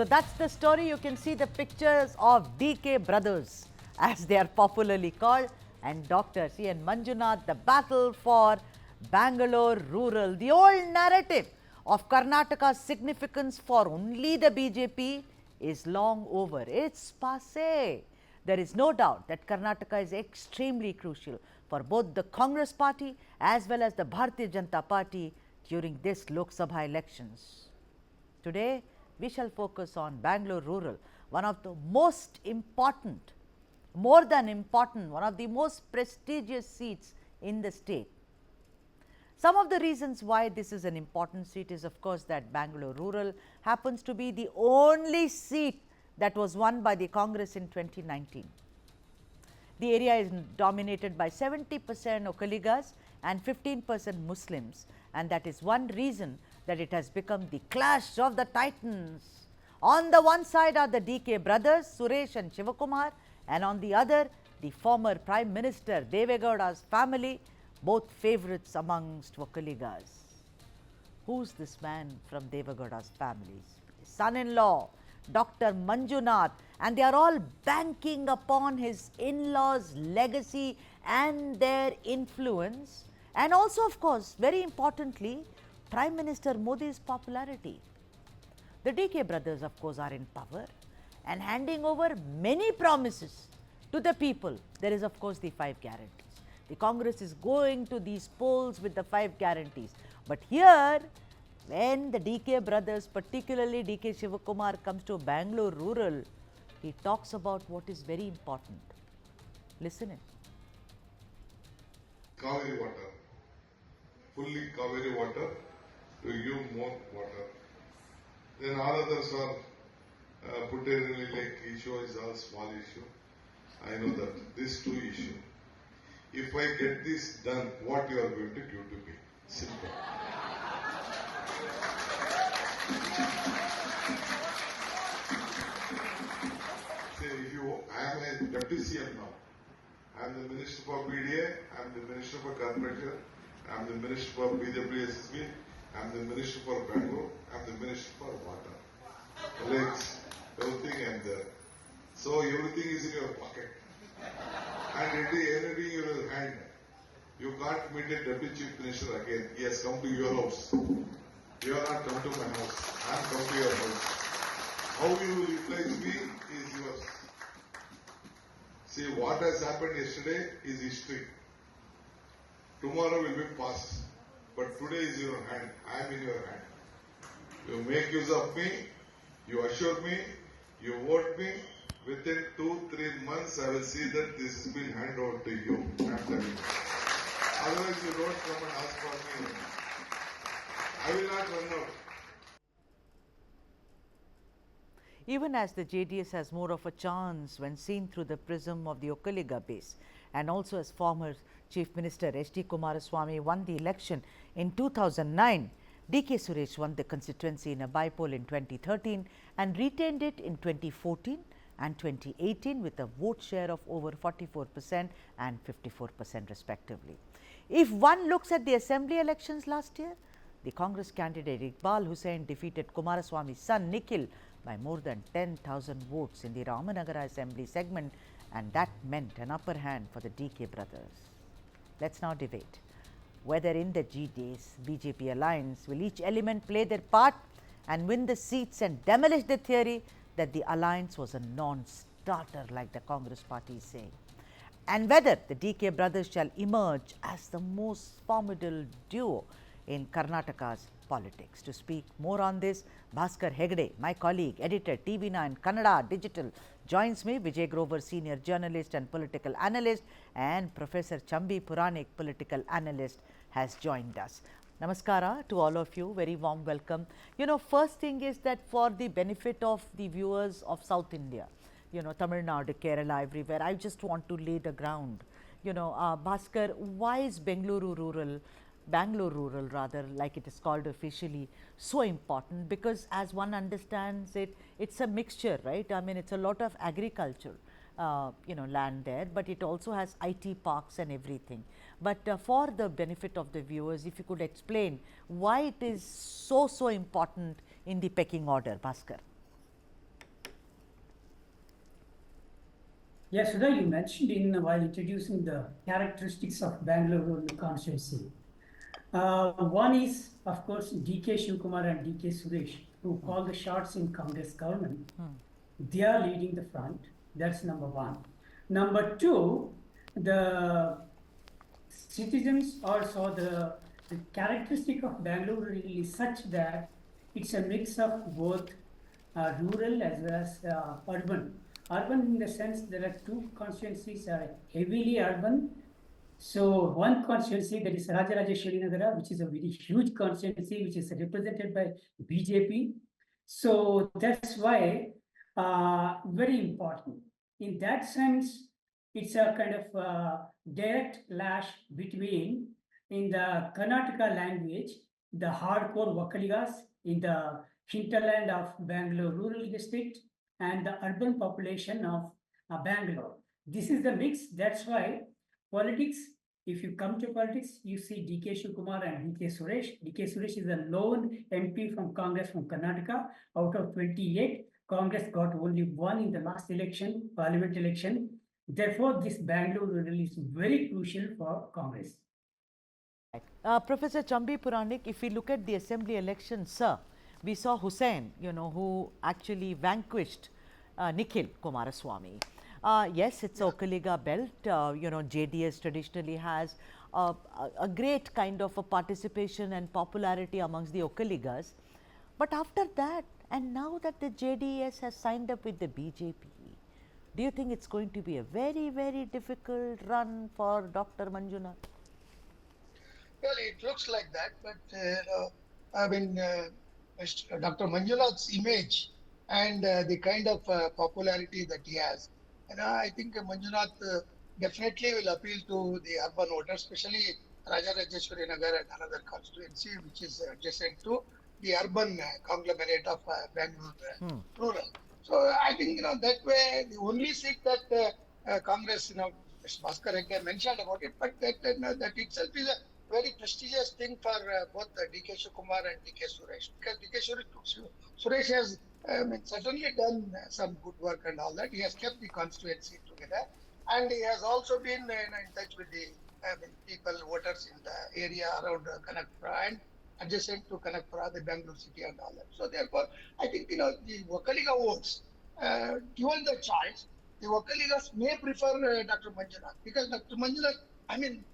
So that's the story. You can see the pictures of DK brothers, as they are popularly called, and Dr. C.N. Manjunath, the battle for Bangalore Rural. The old narrative of Karnataka's significance for only the BJP is long over. It's passé. There is no doubt that Karnataka is extremely crucial for both the Congress party as well as the Bharatiya Janata Party during this Lok Sabha elections. Today, we shall focus on Bangalore Rural, one of the most important, more than important, one of the most prestigious seats in the state. Some of the reasons why this is an important seat is, of course, that Bangalore Rural happens to be the only seat that was won by the Congress in 2019. The area is dominated by 70% Vokkaligas and 15% Muslims, and that is one reason that it has become the clash of the titans. On the one side are the DK brothers, Suresh and Shivakumar, and on the other, the former Prime Minister Deve Gowda's family, both favourites amongst Vokkaligas. Who's this man from Deve Gowda's family? His son-in-law, Dr. Manjunath, and they are all banking upon his in-laws' legacy and their influence, and also, of course, very importantly, Prime Minister Modi's popularity. The DK brothers, of course, are in power and handing over many promises to the people. There is, of course, the 5 guarantees. The Congress is going to these polls with the 5 guarantees. But here, when the DK brothers, particularly DK Shivakumar, comes to Bangalore Rural, he talks about what is very important. Listen in. Kaveri water, fully Kaveri water, to give more water. Then all others are Putterili Lake issue is a small issue. I know that this 2 issue. If I get this done, what you are going to give to me? Simple. Say, I am a Dr C.N. now. I am the Minister for BDA, I am the Minister for Corporation, I am the Minister for BWSSB, I am the Minister for Bangalore, I am the Minister for Water, lakes, everything I am there. So everything is in your pocket. And anything in your hand. You can't meet a Deputy Chief Minister again. He has come to your house. You have not come to my house. I have come to your house. How you will utilize me is yours. See, what has happened yesterday is history. Tomorrow will be past. But today is in your hand. I am in your hand. You make use of me. You assure me. You vote me. Within 2-3 months, I will see that this has been handed over to you. I am telling you. Otherwise, you don't come and ask for me. I will not run out. Even as the JDS has more of a chance when seen through the prism of the Vokkaliga base, and also as former Chief Minister H.D. Kumaraswamy won the election in 2009, DK Suresh won the constituency in a bypoll in 2013 and retained it in 2014 and 2018 with a vote share of over 44% and 54% respectively. If one looks at the assembly elections last year, the Congress candidate Iqbal Hussain defeated Kumaraswamy's son Nikhil by more than 10,000 votes in the Ramanagara assembly segment, and that meant an upper hand for the DK brothers. Let's now debate whether in the GD's BJP alliance will each element play their part and win the seats and demolish the theory that the alliance was a non-starter like the Congress party is saying, and whether the DK brothers shall emerge as the most formidable duo in Karnataka's politics. To speak more on this, Bhaskar Hegde, my colleague, editor, TV9 Kannada Digital, joins me. Vijay Grover, senior journalist and political analyst, and Professor Chambi Puranik, political analyst, has joined us. Namaskara to all of you, very warm welcome. You know, first thing is that for the benefit of the viewers of South India, you know, Tamil Nadu, Kerala, everywhere, I just want to lay the ground. You know, Bhaskar, why is Bangalore Rural, like it is called officially, so important? Because as one understands it, it's a mixture, right? I mean, it's a lot of agriculture, land there, but it also has IT parks and everything. But for the benefit of the viewers, if you could explain why it is so important in the pecking order, Bhaskar. Yes, Sudha, you mentioned while introducing the characteristics of Bangalore Rural constituency. One is, of course, DK Shivakumar and DK Suresh, who call the shots in Congress government. They are leading the front. That's number one. Number two, the citizens also the characteristic of Bangalore really is such that it's a mix of both rural as well as urban. Urban in the sense there are two constituencies are heavily urban. So one constituency that is Rajarajeshwari Nagara, which is a very huge constituency, which is represented by BJP. So that's why very important. In that sense, it's a kind of direct clash between, in the Karnataka language, the hardcore Vokkaligas in the hinterland of Bangalore rural district and the urban population of Bangalore. This is the mix. That's why politics, if you come to politics, you see DK Shivakumar and DK Suresh. DK Suresh is a lone MP from Congress from Karnataka. Out of 28, Congress got only one in the last election, parliament election. Therefore, this Bangalore rural is very crucial for Congress. Professor Chambi Puranik, if we look at the assembly election, sir, we saw Hussain, who actually vanquished Nikhil Kumaraswamy. Yes, it's Vokkaliga belt. JDS traditionally has a great kind of a participation and popularity amongst the Vokkaligas. But after that, and now that the JDS has signed up with the BJP, do you think it's going to be a very, very difficult run for Dr. Manjunath? Well, it looks like that, but Dr. Manjunath's image and the kind of popularity that he has, I think Manjunath definitely will appeal to the urban voters, especially Rajarajeshwari Nagar and another constituency which is adjacent to the urban conglomerate of Bangalore Rural. So I think that way the only seat that Congress, Mr. Bhaskar Hegde mentioned about it, but that itself is a very prestigious thing for both DK Suresh and DK Suresh, because DK Suresh has certainly done some good work and all that. He has kept the constituency together, and he has also been in touch with the people, voters in the area around Kanakpura and adjacent to Kanakpura, the Bangalore city and all that. So therefore, I think the Vokkaliga votes, given the choice, the Vokkaligas may prefer Dr. Manjunath, because Dr. Manjunath,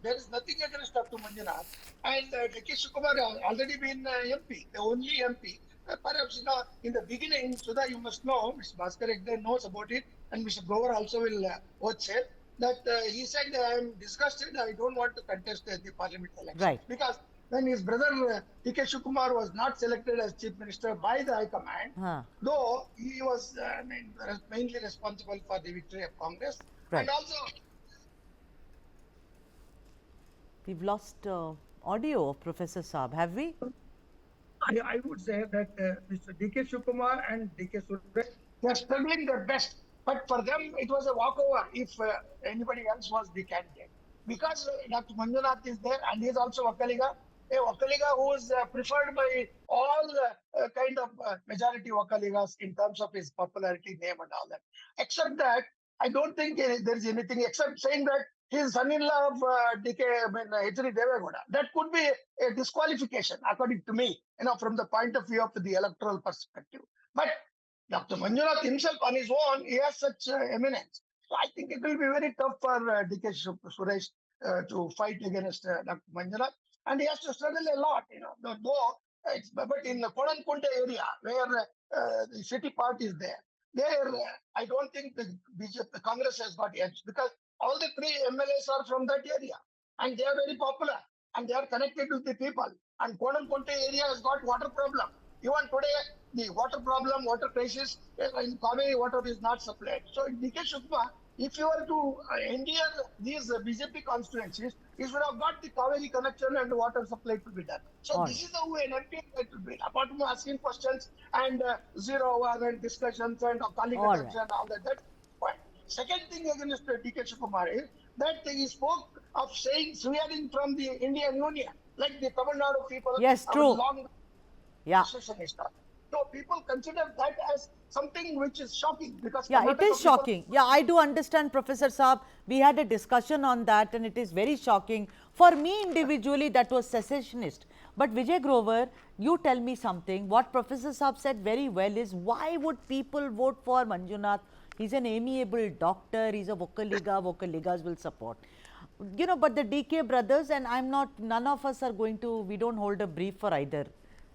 there is nothing against Dr. Manjunath, and DK Suresh already been MP, the only MP. Perhaps in the beginning, Sudha, you must know, Mr. Bhaskar Hegde knows about it, and Mr. Grover also will both say that he said, I am disgusted, I don't want to contest the parliament election. Right. Because when his brother DK Suresh was not selected as chief minister by the High Command, though he was mainly responsible for the victory of Congress. Right. And also, we've lost audio of Professor Saab, have we? I would say that Mr. DK Suresh and DK Suresh, they are struggling their best. But for them, it was a walkover if anybody else was the candidate. Because Dr. Manjunath is there, and he is also Vokkaliga, a Vokkaliga who is preferred by all kind of majority Vokkaligas in terms of his popularity, name and all that. Except that, I don't think there is anything except saying that he is son-in-law of Deve Gowda. That could be a disqualification, according to me, from the point of view of the electoral perspective. But Dr. Manjunath himself, on his own, he has such eminence. So I think it will be very tough for DK Suresh to fight against Dr. Manjunath. And he has to struggle a lot, but in the Kodankunte area, where the city part is there, I don't think the Congress has got edge, because all the three MLAs are from that area, and they are very popular, and they are connected with the people. And Kodankunte area has got water problem. Even today, the water problem, water crisis, in Kaveri water is not supplied. So in DK Suresh, if you were to endear these BJP constituencies, you should have got the Kaveri connection and water supply to be done. So this is the way an MP to be. Apart from asking questions and zero hour and discussions and calling attention and all that, that's fine. Second thing against DK Suresh is that he spoke of swearing from the Indian Union, like the Tamil Nadu people. Yes, true. Long yeah. So people consider that as something which is shocking because Yeah, it Karnataka is people. shocking. Yeah, I do understand, Professor Saab. We had a discussion on that, and it is very shocking. For me individually, that was secessionist. But Vijay Grover, you tell me something. What Professor Saab said very well is, why would people vote for Manjunath? He's an amiable doctor. He's a Vokkaliga. Vokkaligas will support. You know, but the DK brothers, and I'm not, none of us are going to, we don't hold a brief for either.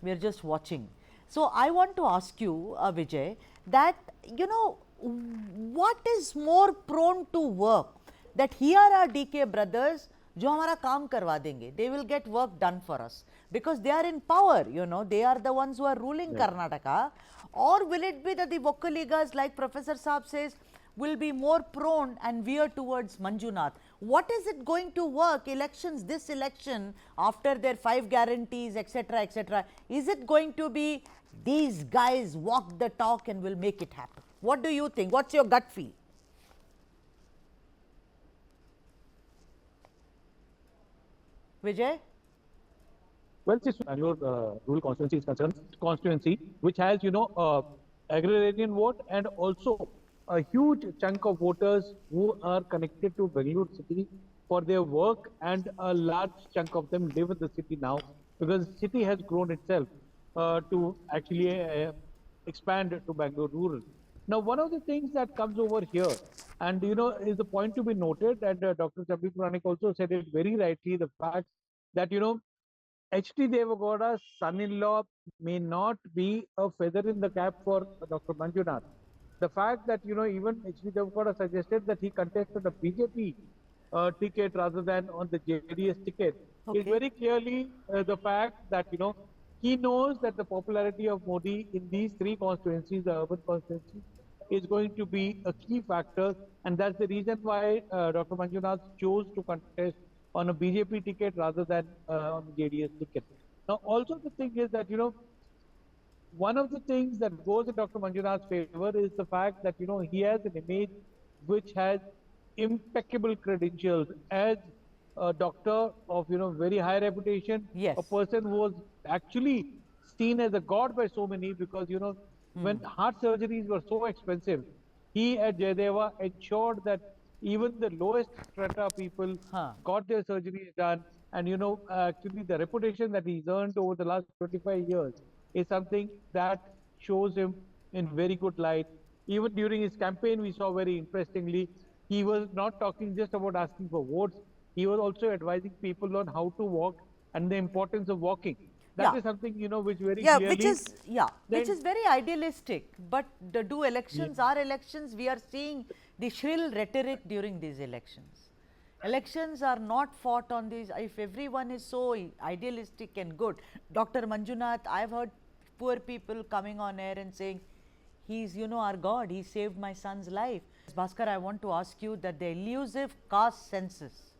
We're just watching. So I want to ask you, Vijay, that, you know, what is more prone to work? That here are DK brothers, जो हमारा काम करवा देंगे, they will get work done for us because they are in power, you know, they are the ones who are ruling Karnataka. Or will it be that the Vokkaligas, like Professor Saab says, will be more prone and veer towards Manjunath? What is it going to work? Elections, this election, after their 5 guarantees, etc., is it going to be these guys walk the talk and will make it happen? What do you think? What's your gut feel? Vijay? Well, since Bangalore rural constituency is concerned, constituency which has, agrarian vote and also a huge chunk of voters who are connected to Bangalore city for their work, and a large chunk of them live in the city now because the city has grown itself to actually expand to Bangalore rural. Now, one of the things that comes over here, and is the point to be noted, and Dr. Chambi Puranik also said it very rightly, the fact that H.D. Deve Gowda's son-in-law may not be a feather in the cap for Dr. Manjunath. The fact that even H.D. Deve Gowda suggested that he contested a BJP ticket rather than on the JDS ticket is very clearly the fact that he knows that the popularity of Modi in these 3 constituencies, the urban constituencies, is going to be a key factor, and that's the reason why Dr. Manjunath chose to contest on a BJP ticket rather than on the JDS ticket. Now, also the thing is that one of the things that goes in Dr. Manjunath's favor is the fact that he has an image which has impeccable credentials as a doctor of very high reputation, Yes. a person who was actually seen as a god by so many because when heart surgeries were so expensive, he at Jayadeva ensured that even the lowest strata people got their surgeries done, and actually the reputation that he's earned over the last 25 years is something that shows him in very good light. Even during his campaign, we saw very interestingly, he was not talking just about asking for votes, he was also advising people on how to walk and the importance of walking. That is something which very clearly, which is very idealistic. But do elections, our elections, we are seeing the shrill rhetoric during these elections. Elections are not fought on these. If everyone is so idealistic and good, Dr. Manjunath, I've heard poor people coming on air and saying, he's our God, he saved my son's life. Bhaskar, I want to ask you that the elusive caste census,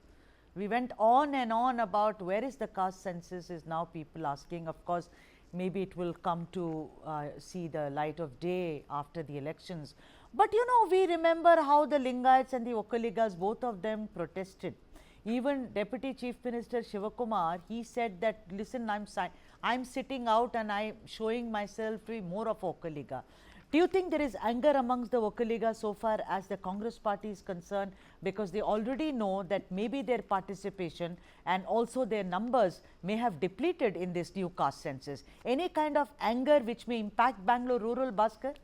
we went on and on about where is the caste census, is now people asking. Of course, maybe it will come to see the light of day after the elections. But we remember how the Lingayats and the Vokkaligas, both of them protested. Even Deputy Chief Minister Shivakumar, he said that, listen, I'm sitting out and I'm showing myself to be more of Vokkaliga. Do you think there is anger amongst the Vokkaligas so far as the Congress party is concerned, because they already know that maybe their participation and also their numbers may have depleted in this new caste census? Any kind of anger which may impact Bangalore rural, Bhaskar?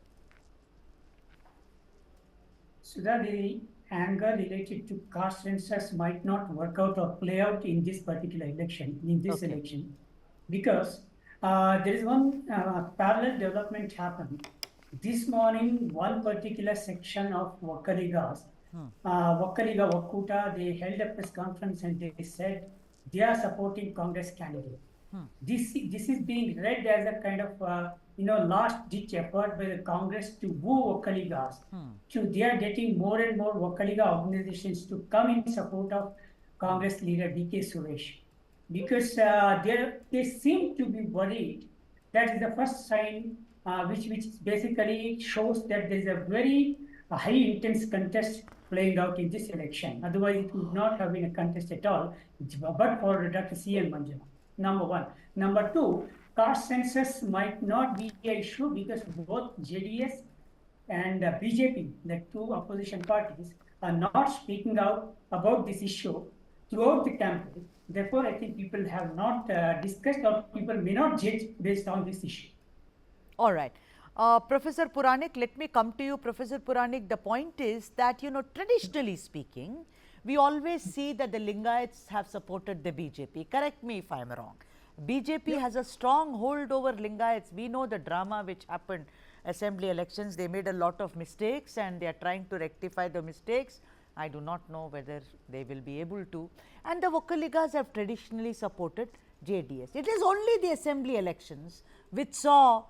So that the anger related to caste census might not work out or play out in this particular election, election, because there is one parallel development happened. This morning, one particular section of Vokkaligas, Vokkaliga Vakkuta, they held a press conference and they said they are supporting Congress candidate. This is being read as a kind of last ditch effort by the Congress to woo Vokkaligas. They are getting more and more Vokkaliga organizations to come in support of Congress leader DK Suresh, because they seem to be worried. That is the first sign which basically shows that there is a very high intense contest playing out in this election. Otherwise, it would not have been a contest at all, but for Dr. C.N. Manjunath. Number one. Number two, caste census might not be an issue because both JDS and BJP, the two opposition parties, are not speaking out about this issue throughout the campaign. Therefore, I think people have not discussed, or people may not judge based on this issue. All right. Professor Puranik, let me come to you. Professor Puranik, the point is that, traditionally speaking, we always see that the Lingayats have supported the BJP. Correct me if I am wrong. BJP has a strong hold over Lingayats. We know the drama which happened assembly elections. They made a lot of mistakes and they are trying to rectify the mistakes. I do not know whether they will be able to. And the Vokkaligas have traditionally supported JDS. It is only the assembly elections which saw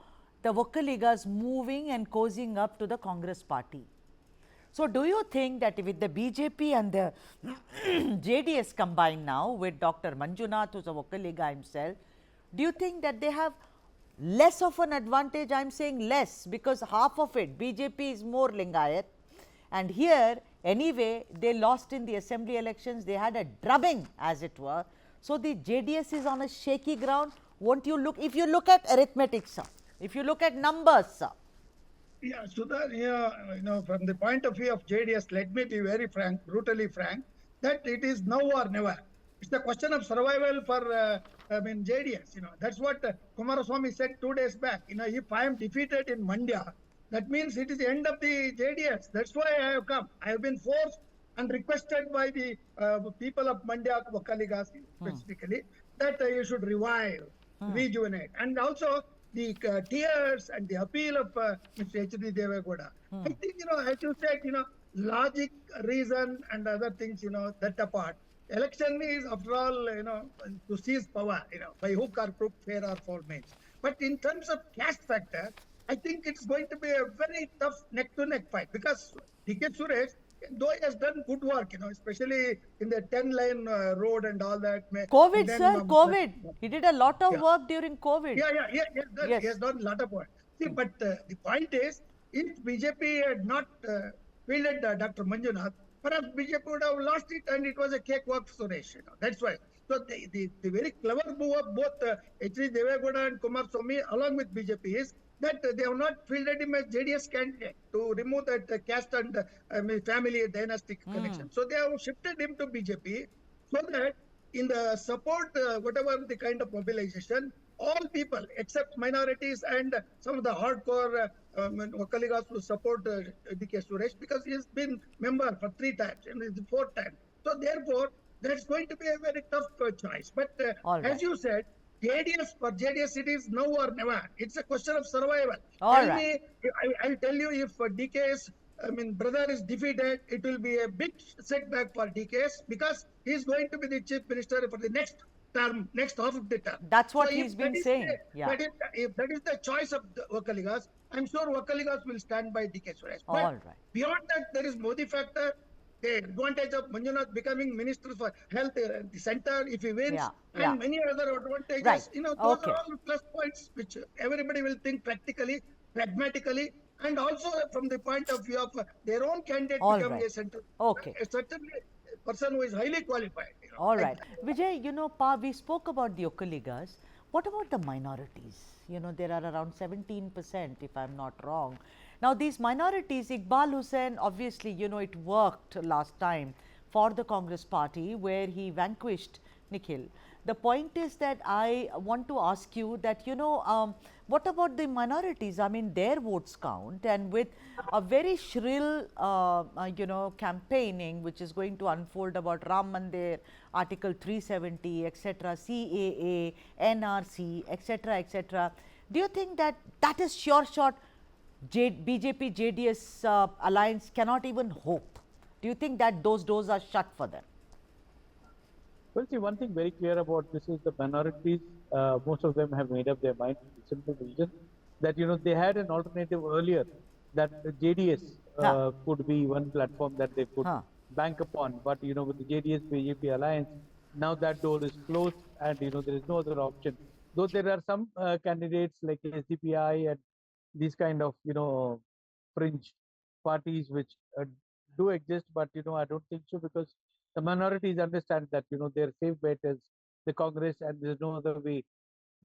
the Vokkaligas moving and cozying up to the Congress party. So, do you think that with the BJP and the JDS combined now with Dr. Manjunath, who is a Vokkaliga himself, do you think that they have less of an advantage? I am saying less because half of it, BJP is more Lingayat, and here anyway they lost in the assembly elections, they had a drubbing as it were. So, the JDS is on a shaky ground. Won't you look, if you look at arithmetic, sir, if you look at numbers, sir. Yeah, Sudha, from the point of view of JDS, let me be very frank, brutally frank, that it is now or never. It's the question of survival for, JDS. That's what Kumaraswamy said 2 days back. If I am defeated in Mandya, that means it is the end of the JDS. That's why I have come. I have been forced and requested by the people of Mandya, Vokkaligas specifically, that you should revive, rejuvenate. And also, the tears and the appeal of Mr. H.D. Deve Gowda. I think, as you said, logic, reason, and other things, that apart. Election is, after all, to seize power, by hook or crook, fair or foul means. But in terms of caste factor, I think it's going to be a very tough neck-to-neck fight because DK Suresh, though he has done good work, especially in the 10-lane road and all that. COVID, then, sir, COVID. He did a lot of work during COVID. He has done a lot of work. See, but the point is, if BJP had not fielded Dr. Manjunath, perhaps BJP would have lost it and it was a cakewalk for Suresh. That's why. So the very clever move of both H.D. Deve Gowda and Kumaraswamy along with BJP is that they have not fielded him as JDS candidate to remove that caste and family dynastic connection. So they have shifted him to BJP so that in the support, whatever the kind of mobilization, all people except minorities and some of the hardcore Vokkaligas will support DK Suresh because he has been member for 3 times and it's the 4th time. So therefore, that's going to be a very tough choice. But as you said, for JDS it is now or never. It's a question of survival. I'll tell you if DK's brother is defeated, it will be a big setback for DK's because he is going to be the chief minister for the next term, next half of the term. That's what he's been saying. If that is the choice of the Vokkaligas, I'm sure Vokkaligas will stand by DK Suresh. But beyond that, there is Modi factor. The advantage of Manjunath becoming Minister for Health, the center, if he wins, and many other advantages. Those are all plus points which everybody will think practically, pragmatically, and also from the point of view of their own candidate becoming a center. Certainly, a person who is highly qualified. All right. Vijay, we spoke about the Vokkaligas. What about the minorities? There are around 17%, if I'm not wrong. Now, these minorities, Iqbal Hussain, obviously, it worked last time for the Congress party where he vanquished Nikhil. The point is that I want to ask you that, what about the minorities? I mean, their votes count, and with a very shrill, campaigning which is going to unfold about Ram Mandir, Article 370, etc., CAA, NRC, etc., etc. Do you think that that is sure shot? BJP JDS alliance cannot even hope. Do you think that those doors are shut for them? Well, see, one thing very clear about this is the minorities, most of them have made up their mind for the simple reason that, they had an alternative earlier that the JDS could be one platform that they could bank upon. But, with the JDS BJP alliance, now that door is closed and, there is no other option. Though there are some candidates like SDPI and these kind of, fringe parties which do exist, but, I don't think so because the minorities understand that, their safe bet is the Congress and there's no other way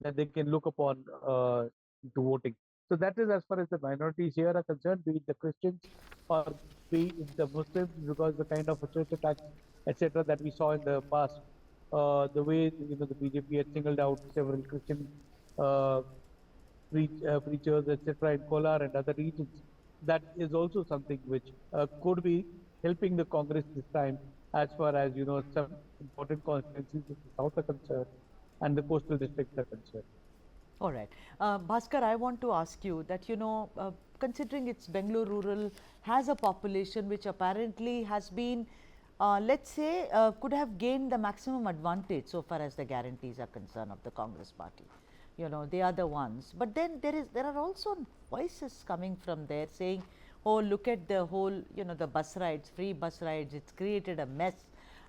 that they can look upon to voting. So that is as far as the minorities here are concerned, be it the Christians or be it the Muslims, because the kind of church attacks, etc., that we saw in the past, the way the BJP had singled out several Christian uh, preachers, etc., in Kolar and other regions. That is also something which could be helping the Congress this time, as far as some important constituencies in the south are concerned and the coastal districts are concerned. All right. Bhaskar, I want to ask you that, considering it's Bangalore Rural has a population which apparently has been, let's say, could have gained the maximum advantage so far as the guarantees are concerned of the Congress party. They are the ones. But then there are also voices coming from there saying, oh, look at the whole, the bus rides, free bus rides, it's created a mess.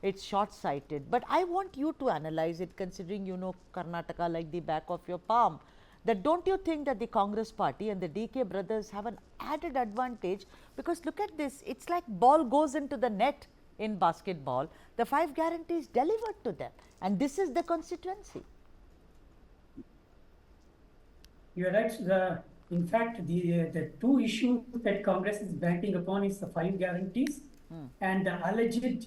It's short-sighted, but I want you to analyze it, considering you know Karnataka like the back of your palm. That don't you think that the Congress party and the DK brothers have an added advantage? Because look at this, it's like ball goes into the net in basketball. The 5 guarantees delivered to them, and this is the constituency. You're right. In fact, the two issues that Congress is banking upon is the 5 guarantees and the alleged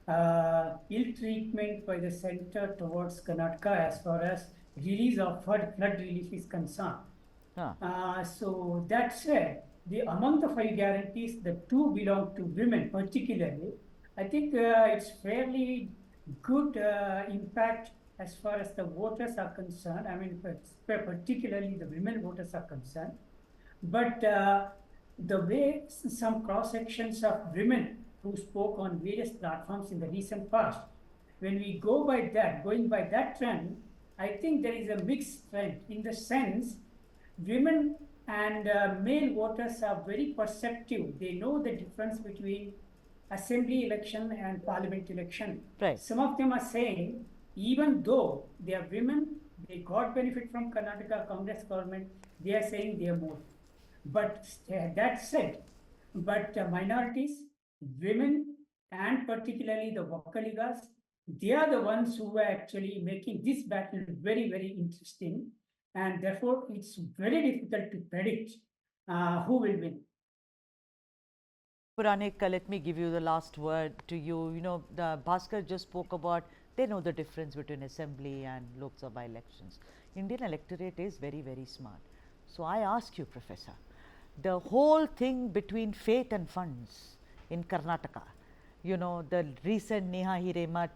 ill treatment by the center towards Karnataka as far as release of flood relief is concerned. So that said, among the 5 guarantees, the 2 belong to women particularly. I think it's fairly good impact as far as the voters are concerned. I mean, particularly the women voters are concerned. But the way some cross sections of women who spoke on various platforms in the recent past, when we go by that, going by that trend, I think there is a mixed trend in the sense women and male voters are very perceptive. They know the difference between assembly election and parliament election. Right. Some of them are saying, even though they are women, they got benefit from Karnataka Congress government, they are saying they are more. But that said, minorities, women, and particularly the Vokkaligas, they are the ones who are actually making this battle very, very interesting. And therefore, it's very difficult to predict who will win. Puranik, let me give you the last word to you. The Bhaskar just spoke about they know the difference between assembly and Lok Sabha elections. Indian electorate is very, very smart. So I ask you, Professor, the whole thing between faith and funds in Karnataka, the recent Neha Hiremat,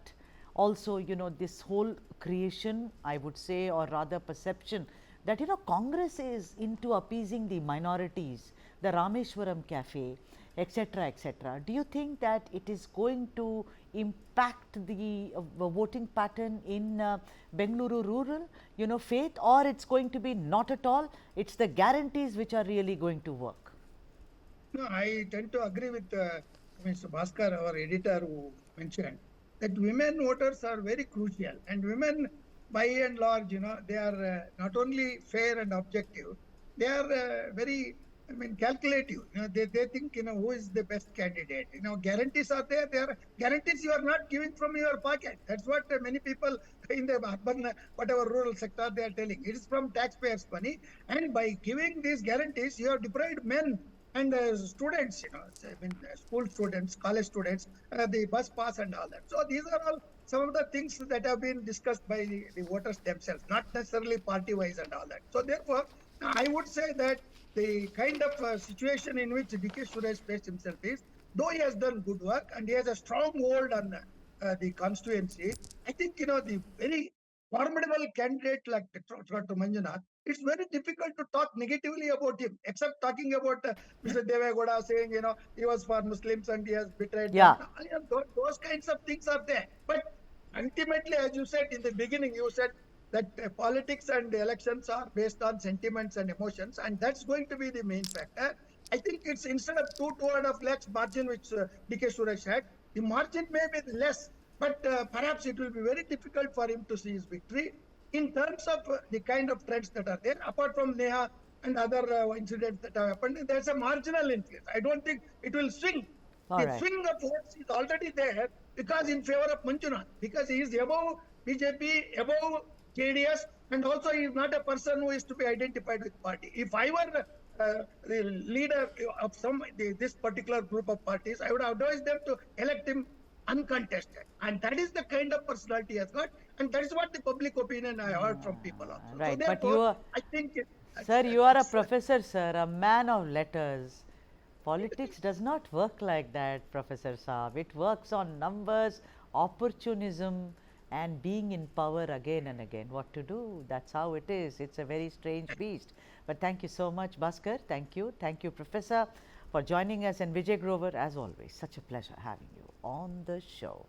also, this whole creation, I would say, or rather perception that, Congress is into appeasing the minorities, the Rameshwaram Cafe, etc., etc. Do you think that it is going to impact the voting pattern in Bangalore Rural, faith, or it's going to be not at all? It's the guarantees which are really going to work. No, I tend to agree with Mr. Bhaskar, our editor, who mentioned that women voters are very crucial, and women, by and large, they are not only fair and objective, they are very, calculative. They think, who is the best candidate. Guarantees are there. There are guarantees you are not giving from your pocket. That's what many people in the urban, whatever rural sector, they are telling. It is from taxpayers' money, and by giving these guarantees, you have deprived men and students, school students, college students, the bus pass and all that. So these are all some of the things that have been discussed by the voters themselves, not necessarily party-wise and all that. So therefore, I would say that the kind of situation in which DK Suresh placed himself is, though he has done good work and he has a strong hold on the constituency, I think, the very formidable candidate like Dr. Manjunath, it's very difficult to talk negatively about him, except talking about Mr. Deve Gowda saying, he was for Muslims and he has betrayed them. Those kinds of things are there. But ultimately, as you said in the beginning, you said that politics and elections are based on sentiments and emotions, and that's going to be the main factor. I think it's instead of 2.5 lakhs margin which DK Suresh had, the margin may be less, but perhaps it will be very difficult for him to see his victory. In terms of the kind of trends that are there, apart from Neha and other incidents that have happened, there's a marginal increase. I don't think it will swing. Swing of votes is already there because in favor of Manjunath, because he is above BJP, above JDS, and also he is not a person who is to be identified with party. If I were the leader of this particular group of parties, I would advise them to elect him uncontested. And that is the kind of personality he has got, and that is what the public opinion I heard from people also. Right, so but therefore, you are, I think sir, you are a professor, sir, a man of letters. Politics does not work like that, Professor Saab. It works on numbers, opportunism, and being in power again and again. What to do? That's how it is. It's a very strange beast. But thank you so much, Bhaskar. Thank you. Thank you, Professor, for joining us. And Vijay Grover, as always, such a pleasure having you on the show.